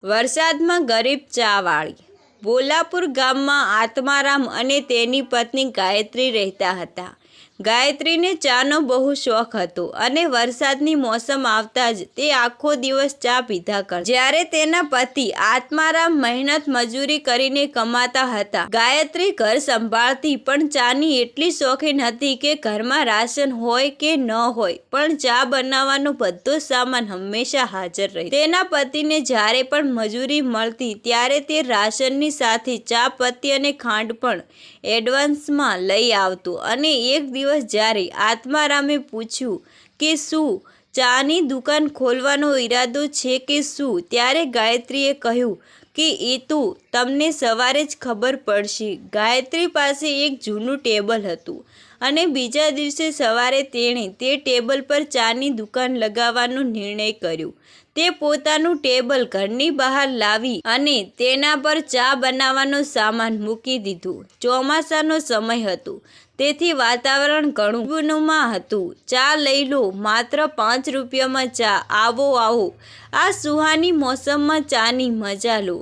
વરસાદમાં ગરીબ ચાવાળી. બોલાપુર ગામમાં આત્મારામ અને તેની પત્ની ગાયત્રી રહેતા હતા. ગાયત્રીને ચાનો બહુ શોખ હતો અને વરસાદની મોસમ આવતા જ તે આખો દિવસ ચા પીધા કરતી. જ્યારે તેના પતિ આત્મારામ મહેનત મજૂરી કરીને કમાતા હતા, ગાયત્રી ઘર સંભાળતી પણ ચાની એટલી શોખીન હતી કે ઘરમાં રાશન હોય કે ન હોય પણ ચા બનાવવાનો બધો સામાન હંમેશા હાજર રહે. તેના પતિને જ્યારે પણ મજૂરી મળતી ત્યારે તે રાશનની સાથે ચા પત્તી અને ખાંડ પણ એડવાન્સમાં લઈ આવતું. અને એક દિવસ જ્યારે આત્મારામે પૂછ્યું કે શું ચાની દુકાન ખોલવાનો ઈરાદો છે કે શું, ત્યારે ગાયત્રીએ કહ્યું કે એ તો તમને સવારે જ ખબર પડશે. ગાયત્રી પાસે એક જૂનું ટેબલ હતું અને બીજા દિવસે સવારે તેણે તે ટેબલ પર ચાની દુકાન લગાવવાનો નિર્ણય કર્યો. તે પોતાનું ટેબલ ઘરની બહાર લાવી અને તેના પર ચા બનાવવાનો સામાન મૂકી દીધું. ચોમાસાનો સમય હતો તેથી વાતાવરણ ઘણું ખુશનુમા હતું. ચા લઈ લો, માત્ર 5 રૂપિયામાં ચા. આવો આવો, આ સુહાની મોસમમાં ચાની મજા લો.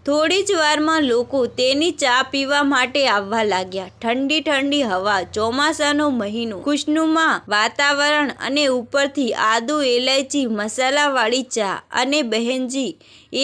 થોડી જ વારમાં લોકો તેની ચા પીવા માટે આવવા લાગ્યા. ઠંડી ઠંડી હવા, ચોમાસાનો મહિનો, ખુશનુમા વાતાવરણ અને ઉપરથી આદુ એલાયચી મસાલાવાળી ચા. અને બહેનજી,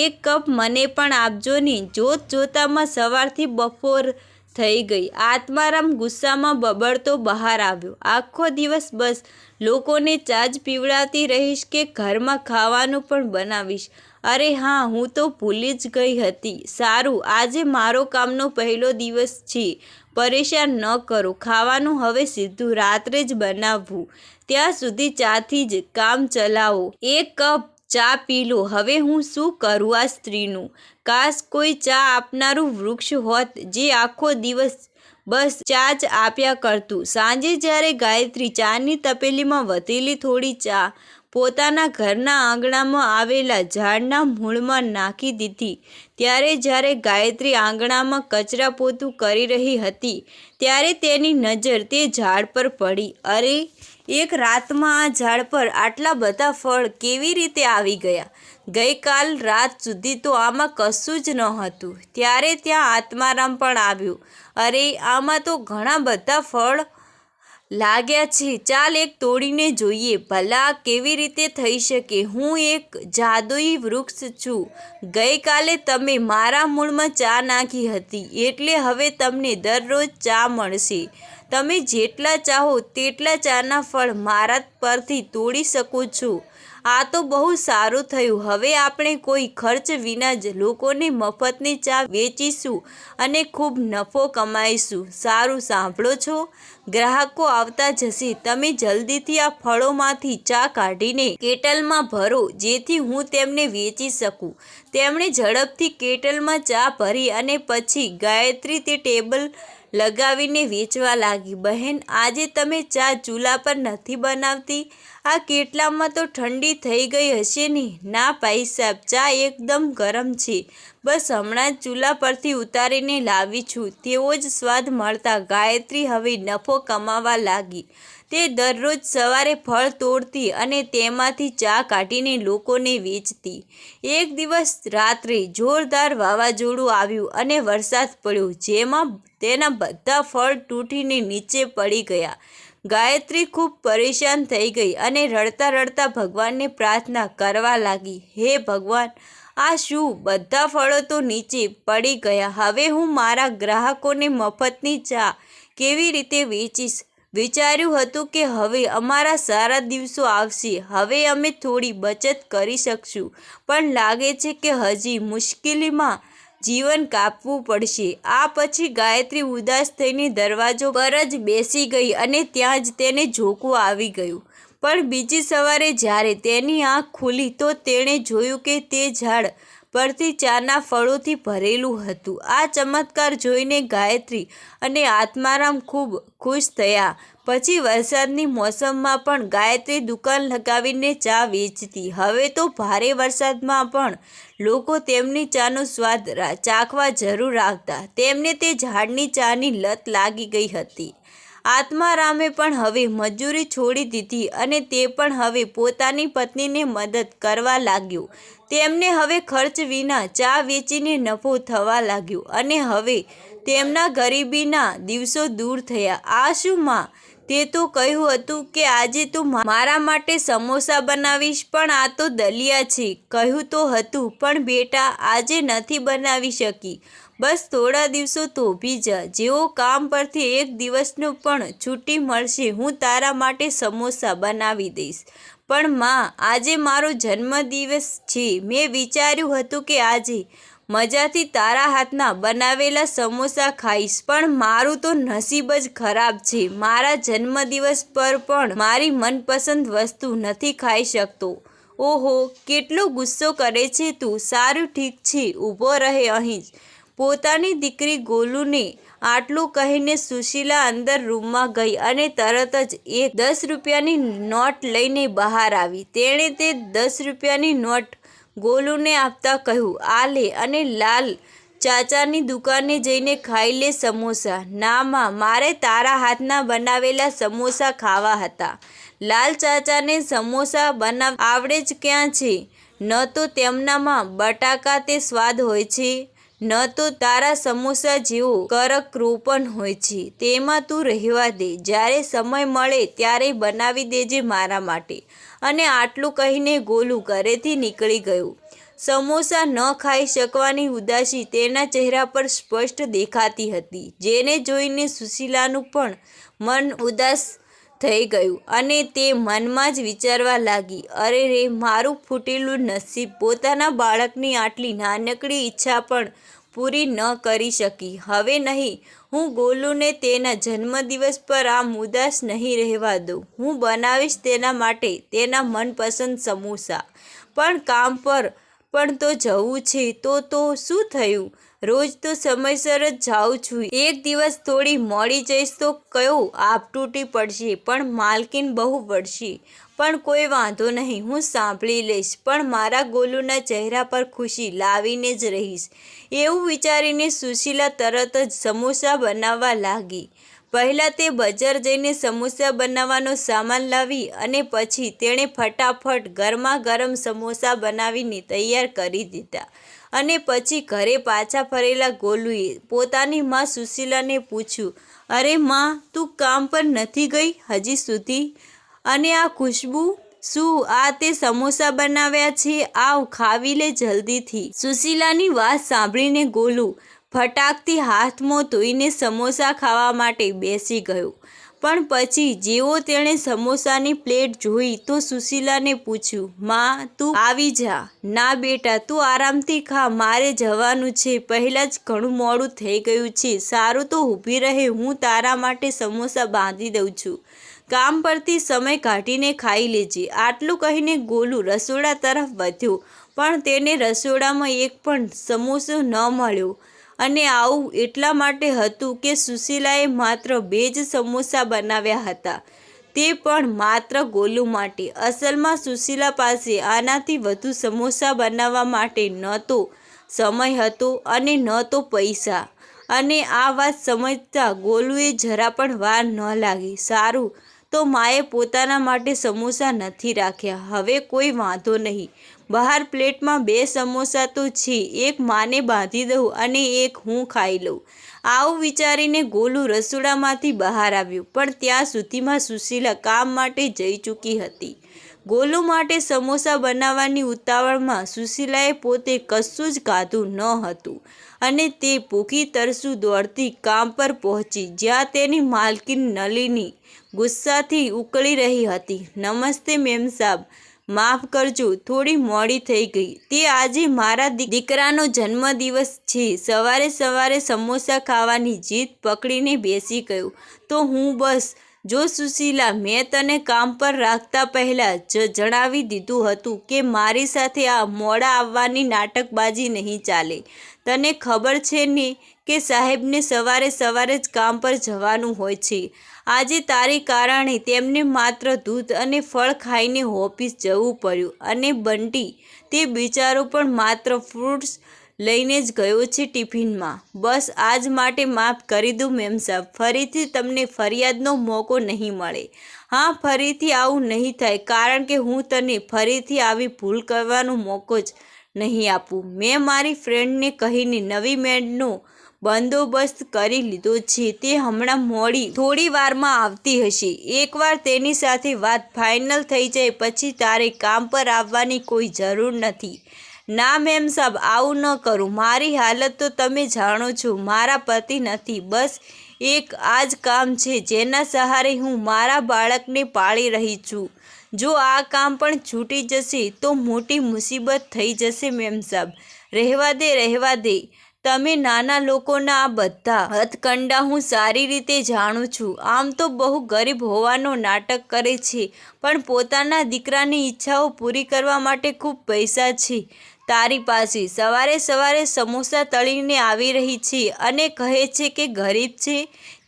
એક કપ મને પણ આપજો ને. જોત જોતામાં સવારથી બપોર થઈ ગઈ. આત્મારામ ગુસ્સામાં બબડતો બહાર આવ્યો. આખો દિવસ બસ લોકોને ચા જ પીવડાવતી રહીશ કે ઘરમાં ખાવાનું પણ બનાવીશ? અરે હા, હું તો ભૂલી જ ગઈ હતી. સારું, આજે મારો કામનો પહેલો દિવસ છે. પરેશાન ન કરો. ખાવાનું હવે સીધું રાત્રે જ બનાવવું. ત્યાં સુધી ચાથી જ કામ ચલાવો. એક કપ ચા પી લો. હવે હું શું કરું આ સ્ત્રીનું? કાશ કોઈ ચા આપનારું વૃક્ષ હોત જે આખો દિવસ બસ ચા જ આપ્યા કરતું. સાંજે જ્યારે ગાયત્રી ચાની તપેલીમાં વધેલી થોડી ચા પોતાના ઘરના આંગણામાં આવેલા ઝાડના મૂળમાં નાખી દીધી, ત્યારે જ્યારે ગાયત્રી આંગણામાં કચરા પોતું કરી રહી હતી ત્યારે તેની નજર તે ઝાડ પર પડી. અરે, એક રાતમાં આ ઝાડ પર આટલા બધા ફળ કેવી રીતે આવી ગયા? ગઈકાલ રાત સુધી તો આમાં કશું જ નહોતું. ત્યારે ત્યાં આત્મારામ પણ આવ્યો. અરે, આમાં તો ઘણા બધા ફળ લાગ્યા છે. ચાલ એક તોડીને જોઈએ. ભલા કેવી રીતે થઈ શકે? હું એક જાદુઈ વૃક્ષ છું. ગઈકાલે તમે મારા મૂળમાં ચા નાખી હતી એટલે હવે તમને દરરોજ ચા મળશે. તમે જેટલા ચાહો તેટલા ચાના ફળ મારા પરથી તોડી શકો છો. આ તો બહુ સારું થયું. હવે આપણે કોઈ ખર્ચ વિના જ લોકોને મફતની ચા વેચીશું અને ખૂબ નફો કમાઈશું. સારું, સાંભળો છો? ગ્રાહકો આવતા જશે. તમે જલ્દીથી આ ફળોમાંથી ચા કાઢીને કેટલમાં ભરો જેથી હું તેમને વેચી શકું. તેમણે ઝડપથી કેટલમાં ચા ભરી અને પછી ગાયત્રી તે ટેબલ લગાવીને વેચવા લાગી. બહેન, આજે તમે ચા ચૂલા પર નથી બનાવતી? આ કેટલામાં તો ઠંડી થઈ ગઈ હશે ને? ના ભાઈ સાહેબ, ચા એકદમ ગરમ છે. બસ હમણાં જ ચૂલા પરથી ઉતારીને લાવી છું. તેવો જ સ્વાદ મળતા ગાયત્રી હવે નફો કમાવા લાગી. તે દરરોજ સવારે ફળ તોડતી અને તેમાંથી ચા કાઢીને લોકોને વેચતી. એક દિવસ રાત્રે જોરદાર વાવાઝોડું આવ્યું અને વરસાદ પડ્યો, જેમાં તેના બધા ફળ તૂટીને નીચે પડી ગયા. ગાયત્રી ખૂબ પરેશાન થઈ ગઈ અને રડતા રડતા ભગવાનને પ્રાર્થના કરવા લાગી. હે ભગવાન, આ શું? બધા ફળો તો નીચે પડી ગયા. હવે હું મારા ગ્રાહકોને મફતની ચા કેવી રીતે વેચીશ? વિચાર્યું હતું કે હવે અમારા સારા દિવસો આવશે. હવે અમે થોડી બચત કરી શકશું, પણ લાગે છે કે હજી મુશ્કેલીમાં જીવન કાપવું પડશે. આ પછી ગાયત્રી ઉદાસ થઈને દરવાજો પર જ બેસી ગઈ અને ત્યાં જ તેને ઝોકું આવી ગયું. પણ બીજી સવારે જ્યારે તેની આંખ ખુલી તો તેણે જોયું કે તે ઝાડ પરથી ચાના ફળોથી ભરેલું હતું. આ ચમત્કાર જોઈને ગાયત્રી અને આત્મારામ ખૂબ ખુશ થયા. પછી વરસાદની મોસમમાં પણ ગાયત્રી દુકાન લગાવીને ચા વેચતી. હવે તો ભારે વરસાદમાં પણ લોકો તેમની ચાનો સ્વાદ ચાખવા જરૂર આવતા. તેમને તે ઝાડની ચાની લત લાગી ગઈ હતી. આત્મારામે પણ હવે મજૂરી છોડી દીધી અને તે પણ હવે પોતાની પત્નીને મદદ કરવા લાગ્યો. તેમને હવે ખર્ચ વિના ચા વેચીને નફો થવા લાગ્યો અને હવે તેમના ગરીબીના દિવસો દૂર થયા. આ શું માં? તે તો કહ્યું હતું કે આજે તું મારા માટે સમોસા બનાવીશ, પણ આ તો દલિયા છે. કહ્યું તો હતું, પણ બેટા આજે નથી બનાવી શકી. બસ થોડા દિવસો થોભી જા. જેવો કામ પરથી એક દિવસનો પણ છૂટી મળશે હું તારા માટે સમોસા બનાવી દઈશ. પણ માં, આજે મારો જન્મદિવસ છે. મેં વિચાર્યું હતું કે આજે મજાથી તારા હાથના બનાવેલા સમોસા ખાઈશ, પણ મારું તો નસીબ જ ખરાબ છે. મારા જન્મદિવસ પર પણ મારી મનપસંદ વસ્તુ નથી ખાઈ શકતો. ઓહો, કેટલો ગુસ્સો કરે છે તું. સારું ઠીક છે, ઊભો રહે અહીં જ. પોતાની દીકરી ગોલુને આટલું કહીને સુશીલા અંદર રૂમમાં ગઈ અને તરત જ એક 10 રૂપિયાની નોટ લઈને બહાર આવી. તેણે તે 10 રૂપિયાની નોટ ગોલુને આપતા કહ્યું, આ લે અને લાલ ચાચાની દુકાને જઈને ખાઈ લે સમોસા. ના માં, મારે તારા હાથના બનાવેલા સમોસા ખાવા હતા. લાલ ચાચાને સમોસા બનાવતા આવડે જ ક્યાં છે? ન તો તેમનામાં બટાકા તે સ્વાદ હોય છે, ન તો તારા સમોસા જેવો કડક રોપણ હોય છે. તેમાં તું રહેવા દે. જ્યારે સમય મળે ત્યારે બનાવી દેજે મારા માટે. અને આટલું કહીને ગોલું ઘરેથી નીકળી ગયું. સમોસા ન ખાઈ શકવાની ઉદાસી તેના ચહેરા પર સ્પષ્ટ દેખાતી હતી, જેને જોઈને સુશીલાનું પણ મન ઉદાસ થઈ ગયું અને તે મનમાં જ વિચારવા લાગી, અરે રે, મારું ફૂટેલું નસીબ. પોતાના બાળકની આટલી નાનકડી ઈચ્છા પણ પૂરી ન કરી શકી. હવે નહીં, હું ગોલુને તેના જન્મદિવસ પર આમ ઉદાસ નહીં રહેવા દઉં. હું બનાવીશ તેના માટે તેના મનપસંદ સમોસા. પણ કામ પર પણ તો જવું છે. તો શું થયું? રોજ તો સમયસર જ જાઉં છું. એક દિવસ થોડી મોડી જઈશ તો કયો આપ તૂટી પડશે, પણ માલકીન બહુ પડશે. પણ કોઈ વાંધો નહીં, હું સાંભળી લઈશ. પણ મારા ગોલુના ચહેરા પર ખુશી લાવીને જ રહીશ. એવું વિચારીને સુશીલા તરત જ સમોસા બનાવવા લાગી. પહેલાં તે બજાર જઈને સમોસા બનાવવાનો સામાન લાવી અને પછી તેણે ફટાફટ ગરમા ગરમ સમોસા બનાવીને તૈયાર કરી દીધા. અને પછી ઘરે પાછા ફરેલા ગોલુએ પોતાની માં સુશીલાને પૂછ્યું, અરે માં, તું કામ પર નથી ગઈ હજી સુધી? અને આ ખુશ્બુ શું? આ તે સમોસા બનાવ્યા છે? આવ, ખાવી લે જલ્દીથી. સુશીલાની વાત સાંભળીને ગોલુ ફટાકથી હાથ મોં ધોઈને સમોસા ખાવા માટે બેસી ગયો. પણ પછી જેવો તેણે સમોસાની પ્લેટ જોઈ તો સુશીલાને પૂછ્યું, માં, તું આવી જા. ના બેટા, તું આરામથી ખા. મારે જવાનું છે. પહેલાં જ ઘણું મોડું થઈ ગયું છે. સારું તો ઊભી રહે, હું તારા માટે સમોસા બાંધી દઉં છું. કામ પરથી સમય કાઢીને ખાઈ લેજે. આટલું કહીને ગોલુ રસોડા તરફ વધ્યો, પણ તેને રસોડામાં એક પણ સમોસો ન મળ્યો. અને આવું એટલા માટે હતું કે સુશીલાએ માત્ર 2 જ સમોસા બનાવ્યા હતા, તે પણ માત્ર ગોલુ માટે. અસલમાં સુશીલા પાસે આનાથી વધુ સમોસા બનાવવા માટે ન તો સમય હતો અને ન તો પૈસા. અને આ વાત સમજતા ગોલુએ જરા પણ વાર ન લાગી. સારું, તો માએ પોતાના માટે સમોસા નથી રાખ્યા. હવે કોઈ વાંધો નહીં. બહાર પ્લેટમાં 2 સમોસા તો છે. એક માને બાંધી દઉં અને એક હું ખાઈ લઉં. આવું વિચારીને ગોલુ રસોડામાંથી બહાર આવ્યો, પણ ત્યાં સુધીમાં સુશીલા કામ માટે જઈ ચૂકી હતી. ગોલુ માટે સમોસા બનાવવાની ઉતાવળમાં સુશીલાએ પોતે કશું જ ખાધું ન હતું અને તે ભૂખી તરસું દોડતી કામ પર પહોંચી, જ્યાં તેની માલકીન નલિની ગુસ્સાથી ઉકળી રહી હતી. નમસ્તે મેમ સાબ, માફ કરજો, થોડી મોડી થઈ ગઈ. તે આજે મારા દીકરાનો જન્મદિવસ છે. સવારે સવારે સમોસા ખાવાની જીદ પકડીને બેસી ગયો તો હું બસ. જો સુશીલા, મેં તને કામ પર રાખતા પહેલાં જ જણાવી દીધું હતું કે મારી સાથે આ મોડા આવવાની નાટકબાજી નહીં ચાલે. તને ખબર છે ને કે સાહેબને સવારે સવારે જ કામ પર જવાનું હોય છે. આજે તારી કારણે તેમને માત્ર દૂધ અને ફળ ખાઈને ઓફિસ જવું પડ્યું અને બંટી તે બિચારો પણ માત્ર ફ્રૂટ્સ લઈને જ ગયો છે ટિફિનમાં. બસ આજ માટે માફ કરી દો મેમ સાહેબ, ફરીથી તમને ફરિયાદનો મોકો નહીં મળે. હા, ફરીથી આવું નહીં થાય, કારણ કે હું તને ફરીથી આવી ભૂલ કરવાનો મોકો જ નહીં આપું. મેં મારી ફ્રેન્ડને કહીને નવી મેડનો બંદોબસ્ત કરી લીધો છે. તે હમણાં થોડી વારમાં આવતી હશે. એકવાર તેની સાથે વાત ફાઇનલ થઈ જાય પછી તારે કામ પર આવવાની કોઈ જરૂર નથી. ના મેમ સાહેબ, આવું ન કરો. મારી હાલત તો તમે જાણો છો. મારા પતિ નથી, બસ એક આ જ કામ છે જેના સહારે હું મારા બાળકને પાળી રહી છું. જો આ કામ પણ છૂટી જશે તો મોટી મુસીબત થઈ જશે મેમ સાહેબ. રહેવા દે. તમે નાના લોકોના આ બધા હથકંડા હું સારી રીતે જાણું છું. આમ તો બહુ ગરીબ હોવાનો નાટક કરે છે, પણ પોતાના દીકરાની ઈચ્છાઓ પૂરી કરવા માટે ખૂબ પૈસા છે તારી પાસે. સવારે સવારે સમોસા તળીને આવી રહી છે અને કહે છે કે ગરીબ છે.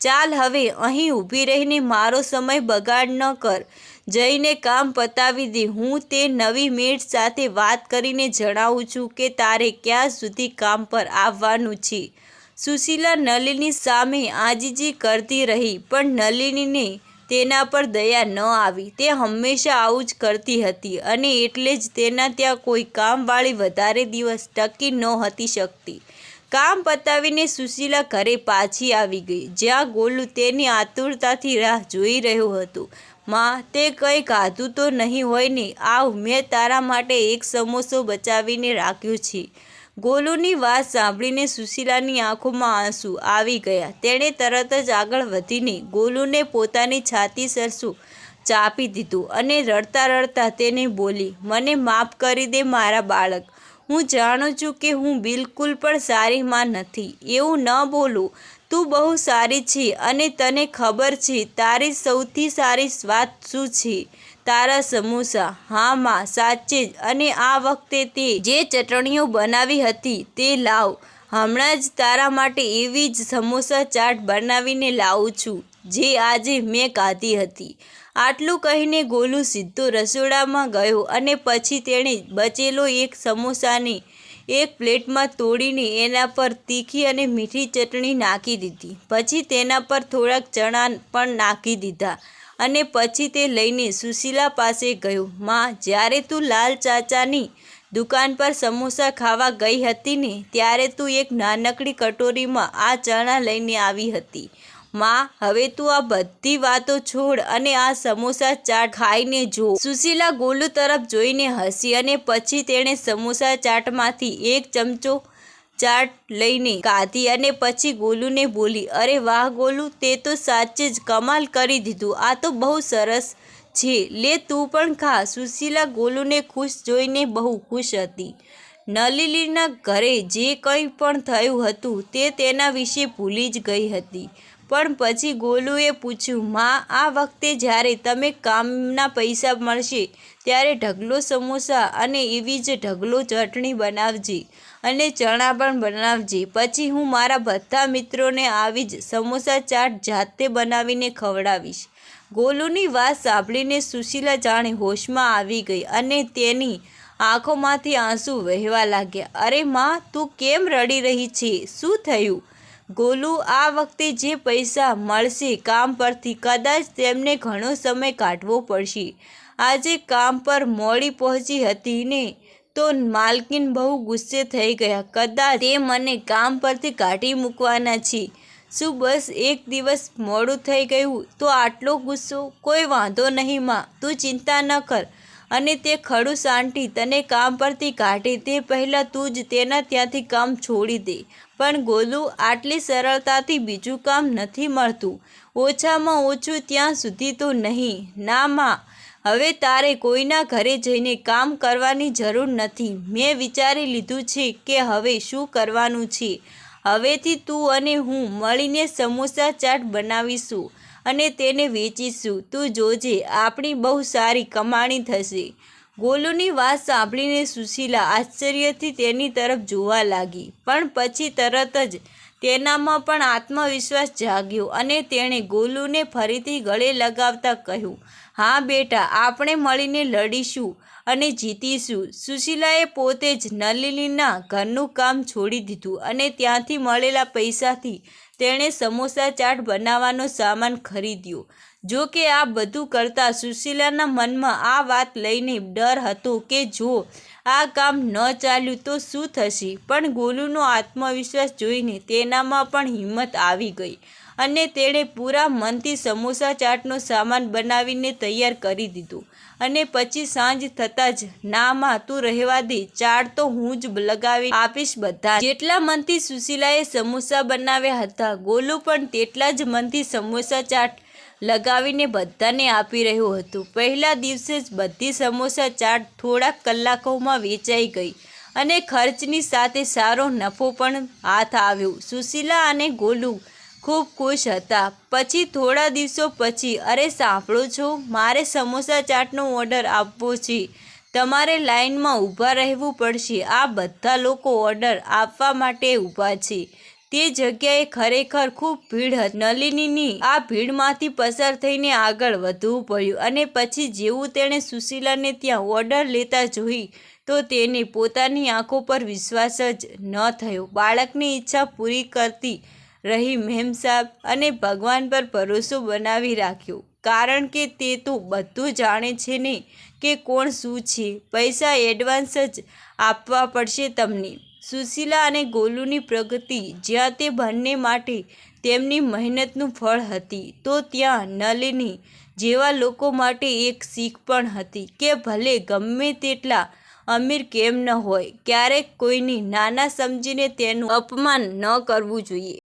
ચાલ હવે અહીં ઊભી રહીને મારો સમય બગાડ ન કર. જઈને કામ પતાવી દે. હું તે નવી મેડ સાથે વાત કરીને જણાવું છું કે તારે ક્યાં સુધી કામ પર આવવાનું છે. સુશીલા નલિની સામે આજીજી કરતી રહી, પણ નલિનીને તેના પર દયા ન આવી. તે હંમેશા આવું જ કરતી હતી અને એટલે જ તેના ત્યાં કોઈ કામવાળી વધારે દિવસ ટકી નહોતી શકતી. કામ પતાવીને સુશીલા ઘરે પાછી આવી ગઈ, જ્યાં ગોલુ તેની આતુરતાથી રાહ જોઈ રહ્યો હતો. માં, તે કંઈ ખાધું તો નહીં હોય ને? આવ, મેં તારા માટે એક સમોસો બચાવીને રાખ્યો છે. ગોલુની વાત સાંભળીને સુશીલાની આંખોમાં આંસુ આવી ગયા. તેણે તરત જ આગળ વધીને ગોલુને પોતાની છાતી સરસું ચાપી દીધું અને રડતા રડતા તેને બોલી, મને માફ કરી દે મારા બાળક. હું જાણું છું કે હું બિલકુલ પણ સારી માં નથી. એવું ન બોલો. તું બહુ સારી છે અને તને ખબર છે તારી સૌથી સારી વાત શું છે? તારા સમોસા. હા માં, સાચે જ. અને આ વખતે તે જે ચટણીઓ બનાવી હતી તે લાવ. હમણાં જ તારા માટે એવી જ સમોસા ચાટ બનાવીને લાવું છું જે આજે મેં ખાધી હતી. આટલું કહીને ગોલુ સીધો રસોડામાં ગયો અને પછી તેણે બચેલો એક સમોસાને એક પ્લેટમાં તોડીને એના પર તીખી અને મીઠી ચટણી નાખી દીધી. પછી તેના પર થોડાક ચણા પણ નાખી દીધા અને પછી તે લઈને સુશીલા પાસે ગયો. માં, જ્યારે તું લાલ ચાચાની દુકાન પર સમોસા ખાવા ગઈ હતી ને, ત્યારે તું એક નાનકડી કટોરીમાં આ ચણા લઈને આવી હતી. માં, હવે તું આ બધી વાતો છોડ અને આ સમોસા ચાટ ખાઈને જો. સુશીલા ગોલુ તરફ જોઈને હસી અને પછી તેણે સમોસા ચાટમાંથી એક ચમચો ચાટ લઈને ખાધી અને પછી ગોલુને બોલી, અરે વાહ ગોલુ, તે તો સાચે જ કમાલ કરી દીધું. આ તો બહુ સરસ છે. લે, તું પણ ખા. સુશીલા ગોલુને ખુશ જોઈને બહુ ખુશ હતી. નલિનીના ઘરે જે કંઈ પણ થયું હતું તે તેના વિશે ભૂલી જ ગઈ હતી. પણ પછી ગોલુએ પૂછ્યું, માં, આ વખતે જ્યારે તમે કામના પૈસા મળશે ત્યારે ઢગલો સમોસા અને એવી જ ઢગલો ચટણી બનાવજે અને ચણા પણ બનાવજે. પછી હું મારા બધા મિત્રોને આવી જ સમોસા ચાટ જાતે બનાવીને ખવડાવીશ. ગોલુની વાત સાંભળીને સુશીલા જાણે હોશમાં આવી ગઈ અને તેની આંખોમાંથી આંસુ વહેવા લાગ્યા. અરે માં, તું કેમ રડી રહી છે? શું થયું? ગોલુ, આ વખતે જે પૈસા મળશે કામ પરથી, કદાચ તેમને ઘણો સમય કાઢવો પડશે. આજે કામ પર મોડી પહોંચી હતી ને તો માલકીન બહુ ગુસ્સે થઈ ગયા. કદાચ તે મને કામ પરથી કાઢી મૂકવાના છે. શું બસ એક દિવસ મોડું થઈ ગયું તો આટલો ગુસ્સો? કોઈ વાંધો નહીં માં, તું ચિંતા ન કર. અને તે ખડૂસ આંટી તને કામ પરથી કાઢે તે પહેલાં તું જ તેના ત્યાંથી કામ છોડી દે. પણ ગોલુ, આટલી સરળતાથી બીજું કામ નથી મળતું. ઓછામાં ઓછું ત્યાં સુધી તો નહીં. ના માં, હવે તારે કોઈના ઘરે જઈને કામ કરવાની જરૂર નથી. મેં વિચારી લીધું છે કે હવે શું કરવાનું છે. હવેથી તું અને હું મળીને સમોસા ચાટ બનાવીશું અને તેને વેચીશું. તું જોજે, આપણી બહુ સારી કમાણી થશે. ગોલુની વાત સાંભળીને સુશીલા આશ્ચર્યથી તેની તરફ જોવા લાગી, પણ પછી તરત જ તેનામાં પણ આત્મવિશ્વાસ જાગ્યો અને તેણે ગોલુને ફરીથી ગળે લગાવતા કહ્યું, હા બેટા, આપણે મળીને લડીશું અને જીતીશું. સુશીલાએ પોતે જ નલિનીના ઘરનું કામ છોડી દીધું અને ત્યાંથી મળેલા પૈસાથી તેણે સમોસા ચાટ બનાવવાનો સામાન ખરીદ્યો. જો કે આ બધું કરતાં સુશીલાના મનમાં આ વાત લઈને ડર હતો કે જો આ કામ ન ચાલ્યું તો શું થશે. પણ ગોલુનો આત્મવિશ્વાસ જોઈને તેનામાં પણ હિંમત આવી ગઈ અને તેણે પૂરા મનથી સમોસા ચાટનો સામાન બનાવીને તૈયાર કરી દીધો. અને પછી સાંજ થતાં જ, ના માં, તું રહેવા દે, ચાટ તો હું જ લગાવી આપીશ બધા. જેટલા મનથી સુશીલાએ સમોસા બનાવ્યા હતા, ગોલુ પણ તેટલા જ મનથી સમોસા ચાટ લગાવીને બધાને આપી રહ્યો હતો. પહેલા દિવસે જ બધી સમોસા ચાટ થોડાક કલાકોમાં વેચાઈ ગઈ અને ખર્ચની સાથે સારો નફો પણ હાથ આવ્યો. સુશીલા અને ગોલુ ખૂબ ખુશ હતા. પછી થોડા દિવસો પછી, અરે સાંભળો છો, મારે સમોસા ચાટનો ઓર્ડર આપવો છે. તમારે લાઇનમાં ઊભા રહેવું પડશે. આ બધા લોકો ઓર્ડર આપવા માટે ઊભા છે. તે જગ્યાએ ખરેખર ખૂબ ભીડ હતી. નલિનીની આ ભીડમાંથી પસાર થઈને આગળ વધવું પડ્યું અને પછી જેવું તેણે સુશીલાને ત્યાં ઓર્ડર લેતા જોઈ તો તેને પોતાની આંખો પર વિશ્વાસ જ ન થયો. બાળકની ઈચ્છા પૂરી કરતી રહી મેમસાબ અને ભગવાન પર ભરોસો બનાવી રાખ્યો, કારણ કે તે તો બધું જાણે છે ને કે કોણ શું છે. પૈસા એડવાન્સ જ આપવા પડશે તમને. સુશીલા અને ગોલુની પ્રગતિ જ્યાં તે બંને માટે તેમની મહેનતનું ફળ હતી, તો ત્યાં નલિની જેવા લોકો માટે એક શીખ પણ હતી કે ભલે ગમે તેટલા અમીર કેમ ન હોય, ક્યારેક કોઈની નાના સમજીને તેનું અપમાન ન કરવું જોઈએ.